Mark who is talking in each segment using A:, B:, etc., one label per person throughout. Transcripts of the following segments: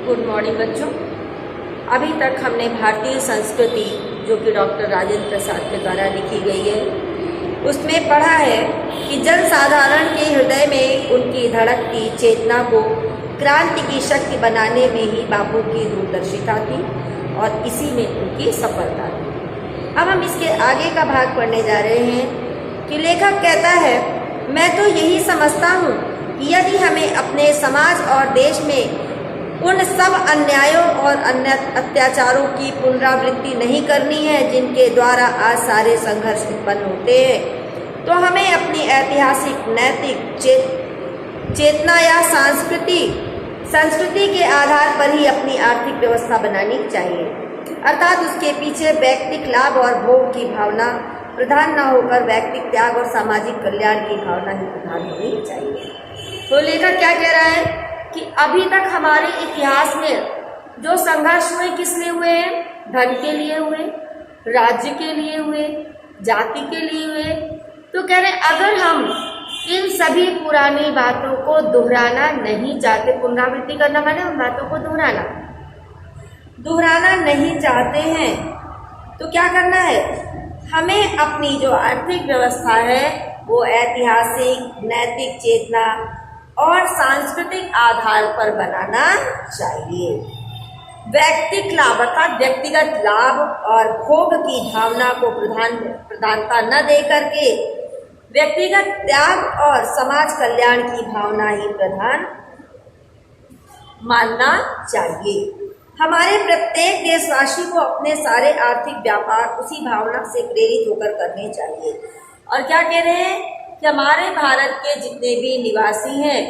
A: Good morning बच्चों। अभी तक हमने भारतीय संस्कृति जो कि डॉक्टर राजेंद्र प्रसाद के द्वारा लिखी गई है उसमें पढ़ा है कि जनसाधारण के हृदय में उनकी धड़कती चेतना को क्रांति की शक्ति बनाने में ही बापू की दूरदर्शिता थी और इसी में उनकी सफलता थी। अब हम इसके आगे का भाग पढ़ने जा रहे हैं कि लेखक कहता है, मैं तो यही समझता हूँ कि यदि हमें अपने समाज और देश में उन सब अन्यायों और अन्य अत्याचारों की पुनरावृत्ति नहीं करनी है जिनके द्वारा आज सारे संघर्ष उत्पन्न होते हैं, तो हमें अपनी ऐतिहासिक नैतिक चेतना या संस्कृति के आधार पर ही अपनी आर्थिक व्यवस्था बनानी चाहिए। अर्थात उसके पीछे व्यक्तिक लाभ और भोग की भावना प्रधान न होकर व्यक्तिक त्याग और सामाजिक कल्याण की भावना ही प्रधान होनी चाहिए। तो लेखक क्या कह रहा है कि अभी तक हमारे इतिहास में जो संघर्ष हुए किस लिए हुए हैं? धन के लिए हुए, राज्य के लिए हुए, जाति के लिए हुए। तो कह रहे अगर हम इन सभी पुरानी बातों को दोहराना नहीं चाहते, पुनरावृत्ति करना माने उन बातों को दोहराना नहीं चाहते हैं, तो क्या करना है? हमें अपनी जो आर्थिक व्यवस्था है वो ऐतिहासिक, नैतिक चेतना और सांस्कृतिक आधार पर बनाना चाहिए। व्यक्तिक लाभ अर्थात व्यक्तिगत लाभ और भोग की भावना को प्रधानता न दे करके व्यक्तिगत त्याग और समाज कल्याण की भावना ही प्रधान मानना चाहिए। हमारे प्रत्येक देशवासी को अपने सारे आर्थिक व्यापार उसी भावना से प्रेरित होकर करने चाहिए। और क्या कह रहे हैं कि हमारे भारत के जितने भी निवासी हैं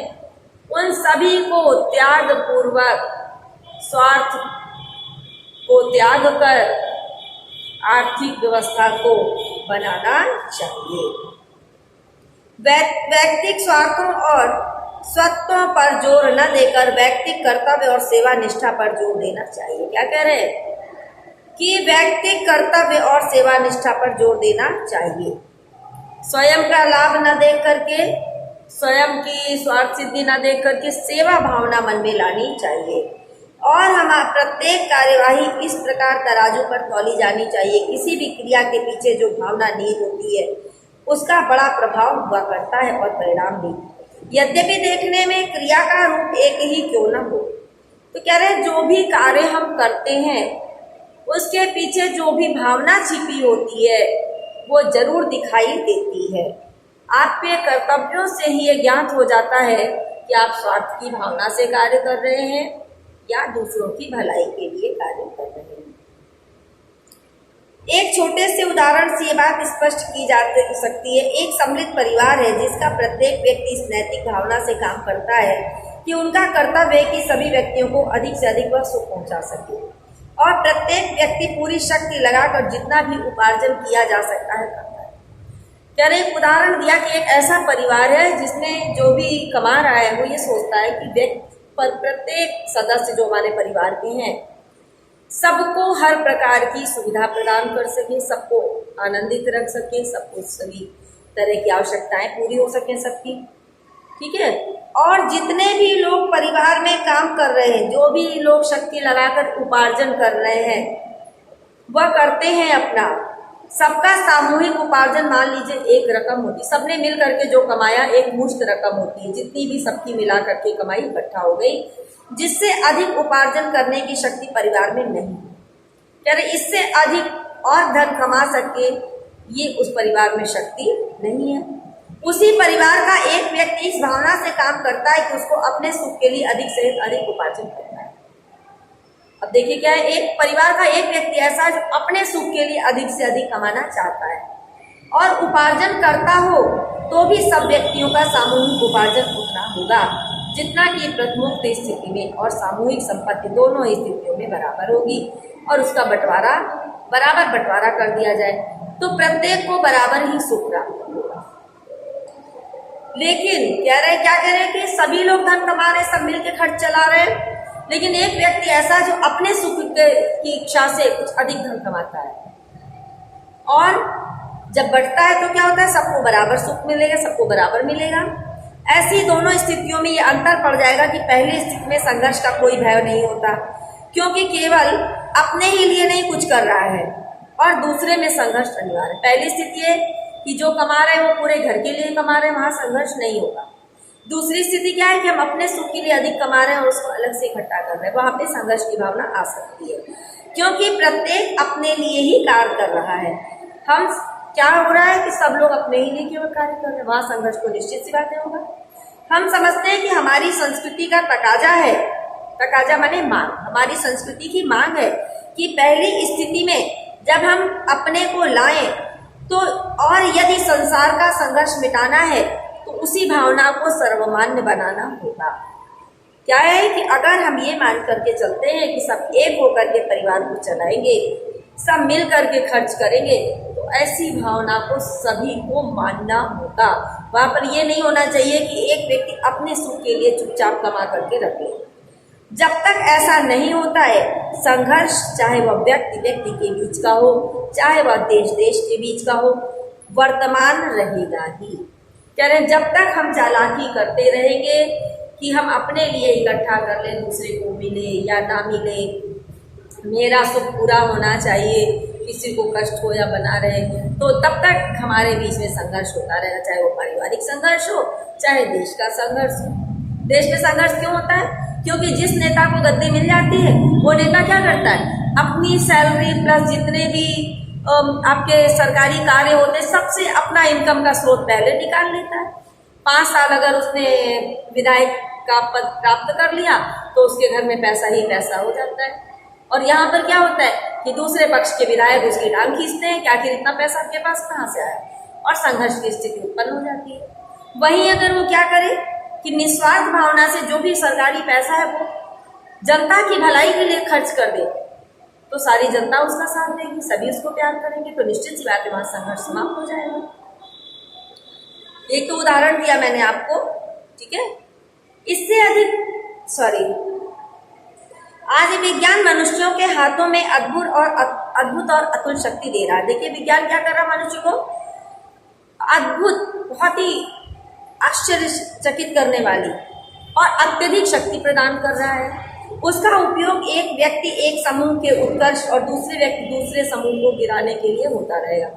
A: उन सभी को त्याग पूर्वक स्वार्थ को त्याग कर आर्थिक व्यवस्था को बनाना चाहिए। व्यक्तिक स्वार्थों और स्वत्वों पर जोर न देकर व्यक्तिक कर्तव्य और सेवा निष्ठा पर जोर देना चाहिए। क्या कह रहे हैं कि व्यक्तिक कर्तव्य और सेवा निष्ठा पर जोर देना चाहिए। स्वयं का लाभ न देख करके, स्वयं की स्वार्थ सिद्धि न देख करके सेवा भावना मन में लानी चाहिए। और हमारा प्रत्येक कार्यवाही इस प्रकार तराजू पर तौली जानी चाहिए। किसी भी क्रिया के पीछे जो भावना निहित होती है उसका बड़ा प्रभाव हुआ करता है और परिणाम भी। यद्यपि देखने में क्रिया का रूप एक ही क्यों न हो, तो कह रहे जो भी कार्य हम करते हैं उसके पीछे जो भी भावना छिपी होती है वो जरूर दिखाई देती है। आपके कर्तव्यों से ही ये ज्ञात हो जाता है कि आप स्वार्थ की भावना से कार्य कर रहे हैं या दूसरों की भलाई के लिए कार्य कर रहे हैं। एक छोटे से उदाहरण से ये बात स्पष्ट की जा सकती है। एक समृद्ध परिवार है जिसका प्रत्येक व्यक्ति इस नैतिक भावना से काम करता है कि उनका कर्तव्य है कि सभी व्यक्तियों को अधिक से अधिक वह सुख पहुंचा सके और प्रत्येक व्यक्ति पूरी शक्ति लगाकर जितना भी उपार्जन किया जा सकता है करता है। क्या एक उदाहरण दिया कि एक ऐसा परिवार है जिसमें जो भी कमा रहा है वो ये सोचता है कि व्यक्ति पर प्रत्येक सदस्य जो हमारे परिवार के हैं सबको हर प्रकार की सुविधा प्रदान कर सके, सबको आनंदित रख सके, सबको सभी तरह की आवश्यकताएं पूरी हो सके सबकी। ठीक है। और जितने भी लोग परिवार में काम कर रहे हैं, जो भी लोग शक्ति लगाकर उपार्जन कर रहे हैं वह करते हैं अपना सबका सामूहिक उपार्जन। मान लीजिए एक रकम होती, सबने मिल करके जो कमाया एक मुश्त रकम होती है, जितनी भी सबकी मिला करके कमाई इकट्ठा हो गई, जिससे अधिक उपार्जन करने की शक्ति परिवार में नहीं है। क्या इससे अधिक और धन कमा सके ये उस परिवार में शक्ति नहीं है। उसी परिवार का एक व्यक्ति इस भावना से काम करता है कि उसको अपने सुख के लिए अधिक से अधिक उपार्जन करना है। अब देखिए क्या है, एक परिवार का एक व्यक्ति ऐसा जो अपने सुख के लिए अधिक से अधिक कमाना चाहता है और उपार्जन करता हो तो भी सब व्यक्तियों का सामूहिक उपार्जन उतना होगा जितना कि प्रमुख स्थिति में और सामूहिक संपत्ति दोनों स्थितियों में बराबर होगी और उसका बराबर बंटवारा कर दिया जाए तो प्रत्येक को बराबर ही सुख प्राप्त होगा। लेकिन क्या कह रहे हैं कि सभी लोग धन कमा रहे, सब मिलकर खर्च चला रहे हैं, लेकिन एक व्यक्ति ऐसा जो अपने सुख की इच्छा से कुछ अधिक धन कमाता है और जब बढ़ता है तो क्या होता है, सबको बराबर सुख मिलेगा, सबको बराबर मिलेगा। ऐसी दोनों स्थितियों में ये अंतर पड़ जाएगा कि पहली स्थिति में संघर्ष का कोई भय नहीं होता, क्योंकि केवल अपने ही लिए नहीं कुछ कर रहा है, और दूसरे में संघर्ष अनिवार्य है। पहली स्थिति है कि जो कमा रहे हैं वो पूरे घर के लिए कमा रहे हैं, वहां संघर्ष नहीं होगा। दूसरी स्थिति क्या है कि हम अपने सुख के लिए अधिक कमा रहे हैं और उसको अलग से इकट्ठा कर रहे हैं, वहां पे संघर्ष की भावना आ सकती है, क्योंकि प्रत्येक अपने लिए ही कार्य कर रहा है। हम क्या हो रहा है कि सब लोग अपने ही लिए केवल कार्य कर रहे हैं, वहां संघर्ष को निश्चित सी बातें होगा। हम समझते हैं कि हमारी संस्कृति का तकाजा है, तकाजा माने मांग, हमारी संस्कृति की मांग है कि पहली स्थिति में जब हम अपने को लाएं तो, और यदि संसार का संघर्ष मिटाना है तो उसी भावना को सर्वमान्य बनाना होगा। क्या है कि अगर हम ये मान करके चलते हैं कि सब एक होकर के परिवार को चलाएंगे, सब मिल करके खर्च करेंगे, तो ऐसी भावना को सभी को मानना होगा। वहां पर ये नहीं होना चाहिए कि एक व्यक्ति अपने सुख के लिए चुपचाप कमा करके रखे। जब तक ऐसा नहीं होता है, संघर्ष चाहे वह व्यक्ति व्यक्ति के बीच का हो, चाहे वह देश देश के बीच का हो, वर्तमान रहेगा ही। कह रहे जब तक हम चालाकी करते रहेंगे कि हम अपने लिए इकट्ठा कर लें, दूसरे को मिले या ना मिले, मेरा सुख पूरा होना चाहिए, किसी को कष्ट हो या बना रहे, तो तब तक हमारे बीच में संघर्ष होता रहेगा, चाहे वो पारिवारिक संघर्ष हो, चाहे देश का संघर्ष हो। देश में संघर्ष क्यों होता है? क्योंकि जिस नेता को गद्दी मिल जाती है, वो नेता क्या करता है, अपनी सैलरी प्लस जितने भी आपके सरकारी कार्य होते हैं, सबसे अपना इनकम का स्रोत पहले निकाल लेता है। 5 साल अगर उसने विधायक का पद प्राप्त कर लिया तो उसके घर में पैसा ही पैसा हो जाता है। और यहाँ पर क्या होता है कि दूसरे पक्ष के विधायक उसकी टांग खींचते हैं कि आखिर इतना पैसा आपके पास कहाँ से आया, और संघर्ष की स्थिति उत्पन्न हो जाती है। वहीं अगर वो क्या करे कि निस्वार्थ भावना से जो भी सरकारी पैसा है वो जनता की भलाई के लिए खर्च कर दे, तो सारी जनता उसका साथ देगी, सभी उसको प्यार करेंगे, तो निश्चित सी बात है वहां संघर्ष समाप्त हो जाएगा। एक तो उदाहरण दिया मैंने आपको, ठीक है। इससे अधिक आज विज्ञान मनुष्यों के हाथों में अद्भुत और अतुल शक्ति दे रहा है। देखिए विज्ञान क्या कर रहा है, मनुष्य को अद्भुत, बहुत ही आश्चर्यचकित करने वाली और अत्यधिक शक्ति प्रदान कर रहा है। उसका उपयोग एक व्यक्ति एक समूह के उत्कर्ष और दूसरे व्यक्ति दूसरे समूह को गिराने के लिए होता रहेगा।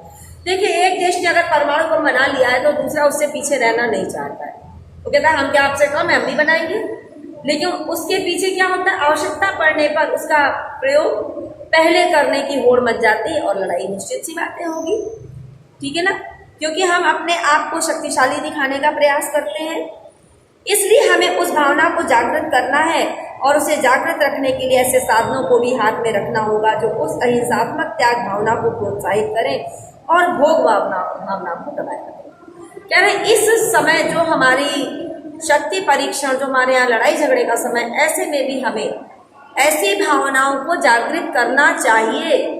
A: देखिए एक देश ने अगर परमाणु बम बना लिया है तो दूसरा उससे पीछे रहना नहीं चाहता है, वो कहता है हम क्या आपसे कम है, हम भी बनाएंगे। लेकिन उसके पीछे क्या होता है, आवश्यकता पड़ने पर उसका प्रयोग पहले करने की होड़ मच जाती है और लड़ाई निश्चित सी बातें होगी, ठीक है ना, क्योंकि हम अपने आप को शक्तिशाली दिखाने का प्रयास करते हैं। इसलिए हमें उस भावना को जागृत करना है और उसे जागृत रखने के लिए ऐसे साधनों को भी हाथ में रखना होगा जो उस अहिंसात्मक त्याग भावना को प्रोत्साहित करें और भोग भावना को दबाए रखें। कह रहे इस समय जो हमारी शक्ति परीक्षण, जो हमारे यहाँ लड़ाई झगड़े का समय, ऐसे में भी हमें ऐसी भावनाओं को जागृत करना चाहिए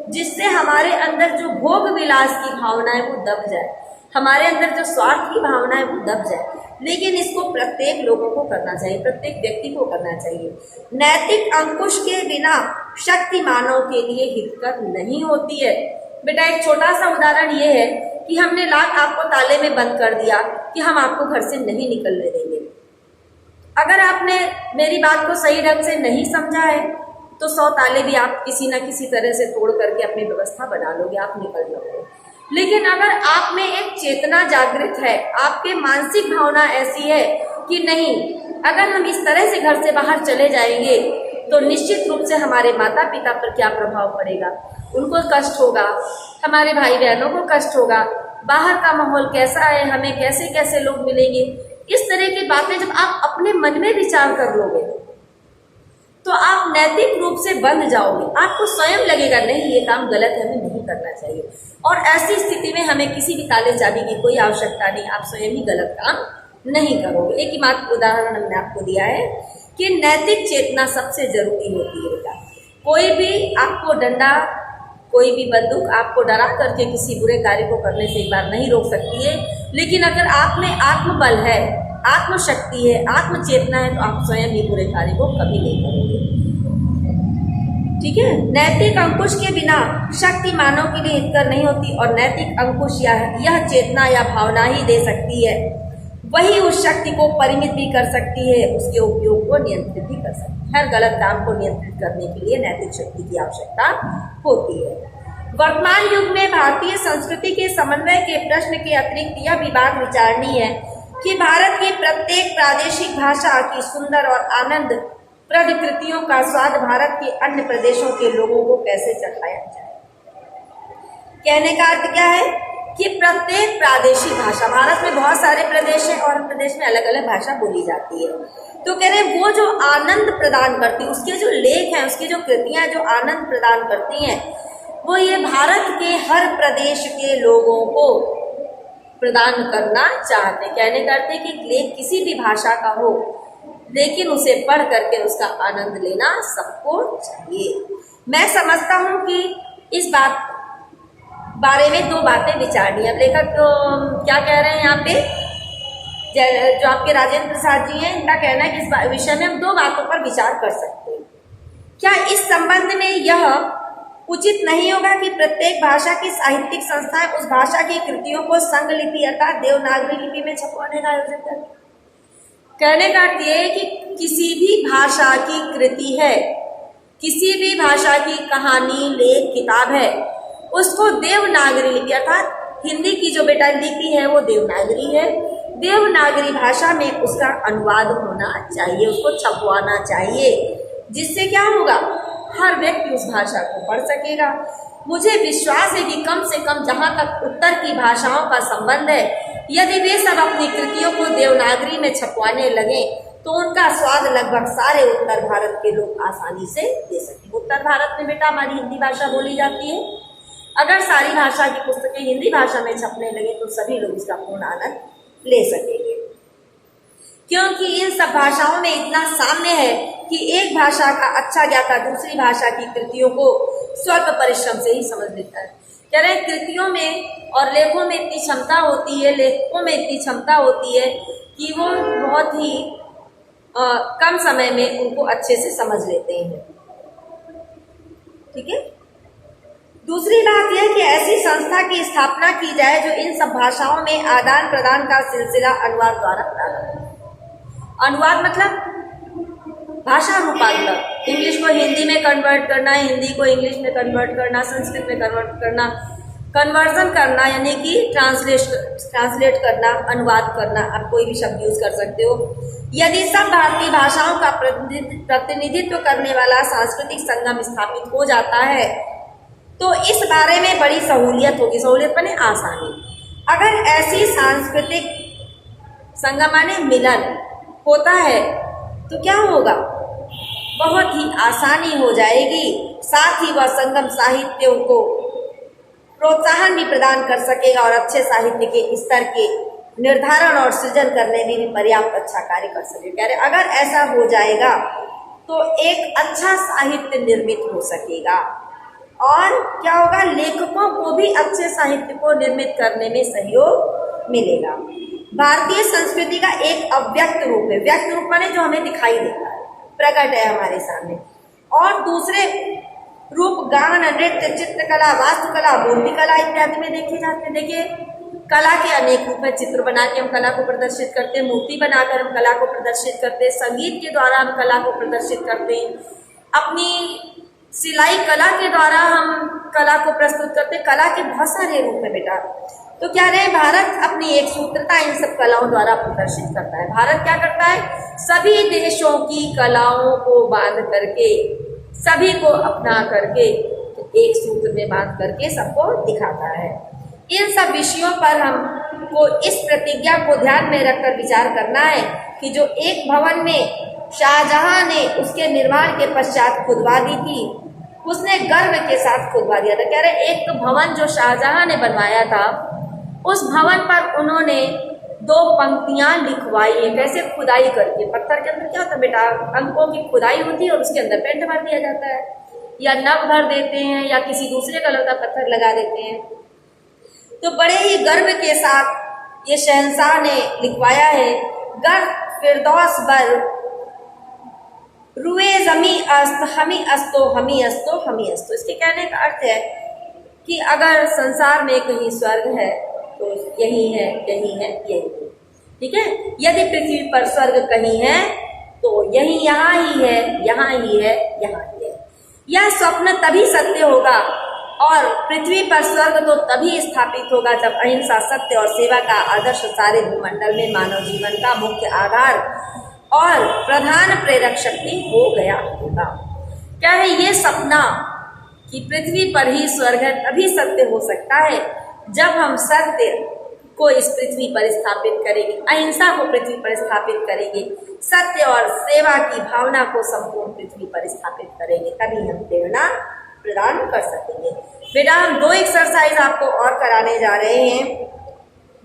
A: जिससे हमारे अंदर जो भोग विलास की भावना है वो दब जाए, हमारे अंदर जो स्वार्थ की भावना है वो दब जाए। लेकिन इसको प्रत्येक लोगों को करना चाहिए, प्रत्येक व्यक्ति को करना चाहिए। नैतिक अंकुश के बिना शक्ति मानव के लिए हितकर नहीं होती है। बेटा एक छोटा सा उदाहरण ये है कि हमने लाख आपको ताले में बंद कर दिया कि हम आपको घर से नहीं निकलने देंगे। अगर आपने मेरी बात को सही ढंग से नहीं समझा है तो 100 ताले भी आप किसी न किसी तरह से तोड़ करके अपनी व्यवस्था बना लोगे, आप निकल जाओगे। लेकिन अगर आप में एक चेतना जागृत है, आपके मानसिक भावना ऐसी है कि नहीं, अगर हम इस तरह से घर से बाहर चले जाएंगे तो निश्चित रूप से हमारे माता पिता पर क्या प्रभाव पड़ेगा, उनको कष्ट होगा, हमारे भाई बहनों को कष्ट होगा, बाहर का माहौल कैसा है, हमें कैसे कैसे लोग मिलेंगे, इस तरह की बातें जब आप अपने मन में विचार कर लोगे तो आप नैतिक रूप से बंध जाओगे। आपको स्वयं लगेगा नहीं ये काम गलत है, हमें नहीं करना चाहिए। और ऐसी स्थिति में हमें किसी भी ताले चाबी की कोई आवश्यकता नहीं, आप स्वयं ही गलत काम नहीं करोगे। एक ही मात्र उदाहरण हमने आपको दिया है कि नैतिक चेतना सबसे जरूरी होती है बेटा। कोई भी आपको डंडा, कोई भी बंदूक आपको डरा करके किसी बुरे कार्य को करने से एक बार नहीं रोक सकती है, लेकिन अगर आप में आत्मबल है, आत्मशक्ति है, आत्मचेतना है तो आप स्वयं ही बुरे कार्य को कभी नहीं करोगे, ठीक है। नैतिक अंकुश के बिना शक्ति मानव के लिए हितकर नहीं होती और नैतिक अंकुश यह चेतना या भावना ही दे सकती है। वही उस शक्ति को परिमित भी कर सकती है, उसके उपयोग को नियंत्रित भी कर सकती है। हर गलत काम को नियंत्रित करने के लिए नैतिक शक्ति की आवश्यकता होती है। वर्तमान युग में भारतीय संस्कृति के समन्वय के प्रश्न के अतिरिक्त यह भी बात विचारणीय है कि भारत की प्रत्येक प्रादेशिक भाषा की सुंदर और आनंद प्रद कृतियों का स्वाद भारत के अन्य प्रदेशों के लोगों को कैसे चखाया जाए। कहने का अर्थ क्या है कि प्रत्येक प्रादेशिक भाषा, भारत में बहुत सारे प्रदेश हैं और प्रदेश में अलग अलग भाषा बोली जाती है, तो कह रहे वो जो आनंद प्रदान करती है, उसके जो लेख हैं, उसकी जो कृतियां जो आनंद प्रदान करती हैं, वो ये भारत के हर प्रदेश के लोगों को प्रदान करना चाहते हैं। कहने का अर्थ है कि लेख किसी भी भाषा का हो, लेकिन उसे पढ़ करके उसका आनंद लेना सबको चाहिए। मैं समझता हूँ कि इस बात बारे में दो बातें विचारनी है। लेखक तो क्या कह रहे हैं यहाँ पे, जो आपके राजेंद्र प्रसाद जी हैं, इनका कहना है कि इस विषय में हम दो बातों पर विचार कर सकते हैं। क्या इस संबंध में यह उचित नहीं होगा कि प्रत्येक भाषा की साहित्यिक संस्थाएं उस भाषा की कृतियों को संघ लिपि अर्थात देवनागरी लिपि में छपवाने का आयोजन करें। कहने का अर्थ ये है कि किसी भी भाषा की कृति है, किसी भी भाषा की कहानी, लेख, किताब है, उसको देवनागरी लिपि अर्थात हिंदी की जो बेटा लिपि है वो देवनागरी है, देवनागरी भाषा में उसका अनुवाद होना चाहिए, उसको छपवाना चाहिए, जिससे क्या होगा, हर व्यक्ति उस भाषा को पढ़ सकेगा। मुझे विश्वास है कि कम से कम जहाँ तक उत्तर की भाषाओं का संबंध है, यदि वे सब अपनी कृतियों को देवनागरी में छपवाने लगे तो उनका स्वाद लगभग सारे उत्तर भारत के लोग आसानी से ले सकेंगे। उत्तर भारत में बेटा हमारी हिंदी भाषा बोली जाती है, अगर सारी भाषा की पुस्तकें हिंदी भाषा में छपने लगे तो सभी लोग इसका पूर्ण आनंद ले सकेंगे, क्योंकि इन सब भाषाओं में इतना साम्य है कि एक भाषा का अच्छा ज्ञाता दूसरी भाषा की कृतियों को स्वल्प परिश्रम से ही समझ लेता है। कह रहे हैं कृतियों में और लेखों में इतनी क्षमता होती है, लेखकों में इतनी क्षमता होती है कि वो बहुत ही कम समय में उनको अच्छे से समझ लेते हैं। ठीक है। दूसरी बात यह कि ऐसी संस्था की स्थापना की जाए जो इन सब भाषाओं में आदान प्रदान का सिलसिला अनुवाद द्वारा प्रारंभ हो। अनुवाद मतलब भाषा रूपांतर, इंग्लिश को हिंदी में कन्वर्ट करना, हिंदी को इंग्लिश में कन्वर्ट करना, संस्कृत में कन्वर्ट करना, कन्वर्जन करना यानी कि ट्रांसलेट करना, अनुवाद करना, आप कोई भी शब्द यूज कर सकते हो। यदि सब भारतीय भाषाओं का प्रतिनिधित्व करने वाला सांस्कृतिक संगम स्थापित हो जाता है तो इस बारे में बड़ी सहूलियत होगी। सहूलियत बने आसानी। अगर ऐसी सांस्कृतिक संगम माने मिलन होता है तो क्या होगा, बहुत ही आसानी हो जाएगी, साथ ही वह संगम साहित्य को प्रोत्साहन भी प्रदान कर सकेगा और अच्छे साहित्य के स्तर के निर्धारण और सृजन करने में भी पर्याप्त अच्छा कार्य कर सकेगा। कह रहे अगर ऐसा हो जाएगा तो एक अच्छा साहित्य निर्मित हो सकेगा और क्या होगा, लेखकों को भी अच्छे साहित्य को निर्मित करने में सहयोग मिलेगा। भारतीय संस्कृति का एक अव्यक्त रूप है, व्यक्त रूप माने जो हमें दिखाई देता है, प्रकट है हमारे सामने, और दूसरे रूप गान, नृत्य, चित्रकला, वास्तुकला, मूर्तिकला इत्यादि में देखे जाते हैं। देखिए कला के अनेक रूप है, चित्र बना के हम कला को प्रदर्शित करते हैं, मूर्ति बनाकर हम कला को प्रदर्शित करते हैं, संगीत के द्वारा हम कला को प्रदर्शित करते हैं, अपनी सिलाई कला के द्वारा हम कला को प्रस्तुत करते हैं। कला के बहुत सारे रूप है बेटा। तो क्या रहे, भारत अपनी एक सूत्रता इन सब कलाओं द्वारा प्रदर्शित करता है। भारत क्या करता है, सभी देशों की कलाओं को बांध करके, सभी को अपना करके एक सूत्र में बांध करके सबको दिखाता है। इन सब विषयों पर हमको इस प्रतिज्ञा को ध्यान में रखकर विचार करना है कि जो एक भवन में शाहजहां ने उसके निर्माण के पश्चात खुदवा दी थी, उसने गर्व के साथ खुदवा दिया था। कह रहे एक भवन जो शाहजहां ने बनवाया था, उस भवन पर उन्होंने 2 पंक्तियां लिखवाई है। कैसे, खुदाई करके। पत्थर के अंदर क्या होता है बेटा, अंकों की खुदाई होती है और उसके अंदर पेंट भर दिया जाता है, या नब भर देते हैं या किसी दूसरे कलर का पत्थर लगा देते हैं। तो बड़े ही गर्व के साथ ये शहंशाह ने लिखवाया है, गर फिरदौस बर रुए जमी अस्त हमी अस्तो हमी अस्तो हमी अस्तो। इसके कहने का अर्थ है कि अगर संसार में कहीं स्वर्ग है तो यही है, यही है, यही है। ठीक है। यदि पृथ्वी पर स्वर्ग कहीं है तो यही यहाँ ही है, यहाँ ही है, यहाँ ही है। यह स्वप्न तभी सत्य होगा और पृथ्वी पर स्वर्ग तो तभी स्थापित होगा जब अहिंसा, सत्य और सेवा का आदर्श सारे भूमंडल में मानव जीवन का मुख्य आधार और प्रधान प्रेरक शक्ति हो गया होगा। क्या है ये सपना कि पृथ्वी पर ही स्वर्ग है तभी सत्य हो सकता है जब हम सत्य को इस पृथ्वी पर स्थापित करेंगे, अहिंसा को पृथ्वी पर स्थापित करेंगे, सत्य और सेवा की भावना को संपूर्ण पृथ्वी पर स्थापित करेंगे, तभी हम प्रेरणा प्रदान कर सकेंगे। बेटा हम 2 एक्सरसाइज आपको और कराने जा रहे हैं,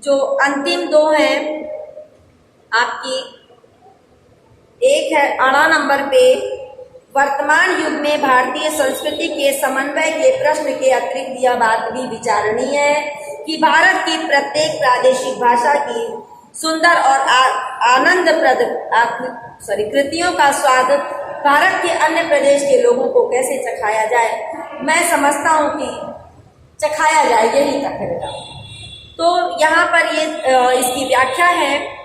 A: जो अंतिम 2 हैं आपकी। एक है 18 नंबर पे, वर्तमान युग में भारतीय संस्कृति के समन्वय के प्रश्न के अतिरिक्त यह बात भी विचारणीय है कि भारत की प्रत्येक प्रादेशिक भाषा की सुंदर और आनंदप्रद कृतियों का स्वाद भारत के अन्य प्रदेश के लोगों को कैसे चखाया जाए। मैं समझता हूँ कि चखाया जाए यही तक है बेटा। तो यहाँ पर ये इसकी व्याख्या है।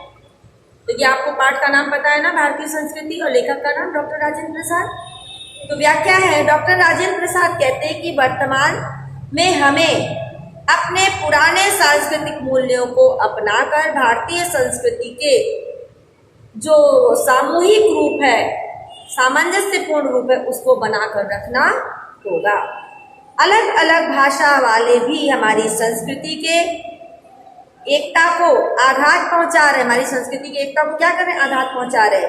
A: तो ये आपको पाठ का नाम पता है ना, भारतीय संस्कृति, और लेखक का नाम डॉक्टर राजेंद्र प्रसाद। तो व्याख्या है, डॉक्टर राजेंद्र प्रसाद कहते हैं कि वर्तमान में हमें अपने पुराने सांस्कृतिक मूल्यों को अपनाकर भारतीय संस्कृति के जो सामूहिक रूप है, सामंजस्यपूर्ण रूप है, उसको बनाकर रखना होगा। अलग अलग भाषा वाले भी हमारी संस्कृति के एकता को आघात पहुंचा रहे, हमारी संस्कृति की एकता को क्या कर रहे हैं, आघात पहुंचा रहे।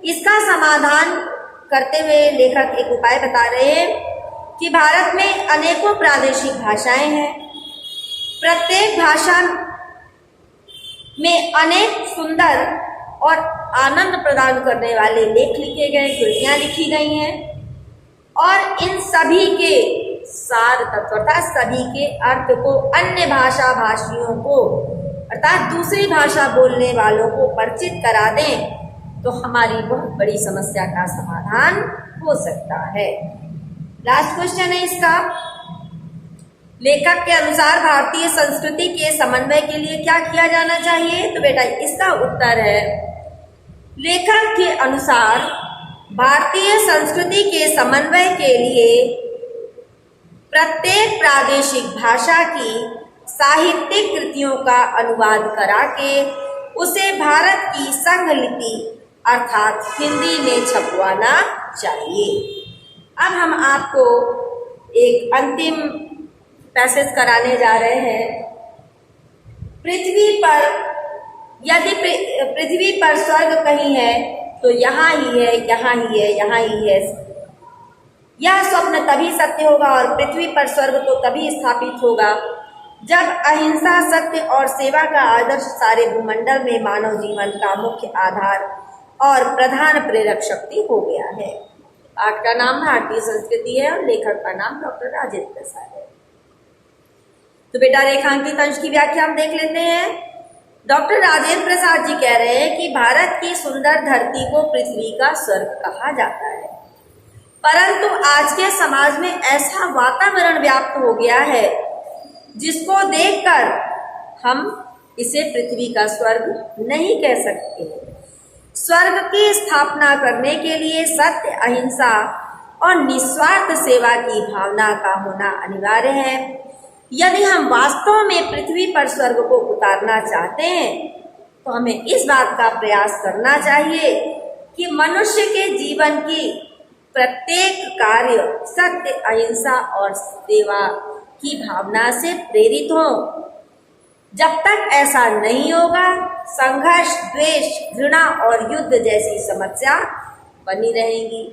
A: इसका समाधान करते हुए लेखक एक उपाय बता रहे हैं कि भारत में अनेकों प्रादेशिक भाषाएं हैं। प्रत्येक भाषा में अनेक सुंदर और आनंद प्रदान करने वाले लेख लिखे गए, कृतियां लिखी गई हैं और इन सभी के सार तत्वता सभी के अर्थ को अन्य भाषा भाषियों को अर्थात दूसरी भाषा बोलने वालों को परिचित करा दें तो हमारी बहुत बड़ी समस्या का समाधान हो सकता है। लास्ट क्वेश्चन है इसका, लेखक के अनुसार भारतीय संस्कृति के समन्वय के लिए क्या किया जाना चाहिए। तो बेटा इसका उत्तर है, लेखक के अनुसार भारतीय संस्कृति के समन्वय के लिए प्रत्येक प्रादेशिक भाषा की साहित्यिक कृतियों का अनुवाद करा के उसे भारत की संघ लिपि अर्थात हिंदी में छपवाना चाहिए। अब हम आपको एक अंतिम पैसेज कराने जा रहे हैं। पृथ्वी पर यदि पृथ्वी पर स्वर्ग कहीं है तो यहाँ ही है, यहाँ ही है, यहाँ ही है। यह स्वप्न तभी सत्य होगा और पृथ्वी पर स्वर्ग तो तभी स्थापित होगा जब अहिंसा, सत्य और सेवा का आदर्श सारे भूमंडल में मानव जीवन का मुख्य आधार और प्रधान प्रेरक शक्ति हो गया है। पाठ का नाम भारतीय संस्कृति है और लेखक का नाम डॉक्टर राजेंद्र प्रसाद है। तो बेटा रेखांकित अंश की व्याख्या हम देख लेते हैं। डॉक्टर राजेंद्र प्रसाद जी कह रहे हैं कि भारत की सुंदर धरती को पृथ्वी का स्वर्ग कहा जाता है, परंतु आज के समाज में ऐसा वातावरण व्याप्त हो गया है जिसको देखकर हम इसे पृथ्वी का स्वर्ग नहीं कह सकते। स्वर्ग की स्थापना करने के लिए सत्य, अहिंसा और निस्वार्थ सेवा की भावना का होना अनिवार्य है। यदि हम वास्तव में पृथ्वी पर स्वर्ग को उतारना चाहते हैं तो हमें इस बात का प्रयास करना चाहिए कि मनुष्य के जीवन की प्रत्येक कार्य सत्य, अहिंसा और सेवा की भावना से प्रेरित हो। जब तक ऐसा नहीं होगा, संघर्ष, द्वेष, घृणा और युद्ध जैसी समस्या बनी रहेंगी।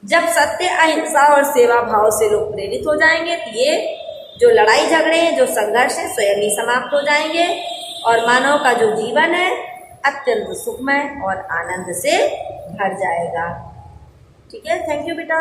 A: जब सत्य, अहिंसा और सेवा भाव से लोग प्रेरित हो जाएंगे तो ये जो लड़ाई झगड़े हैं, जो संघर्ष है, स्वयं ही समाप्त हो जाएंगे और मानव का जो जीवन है अत्यंत सुखमय और आनंद से भर जाएगा। ठीक है, थैंक यू बेटा।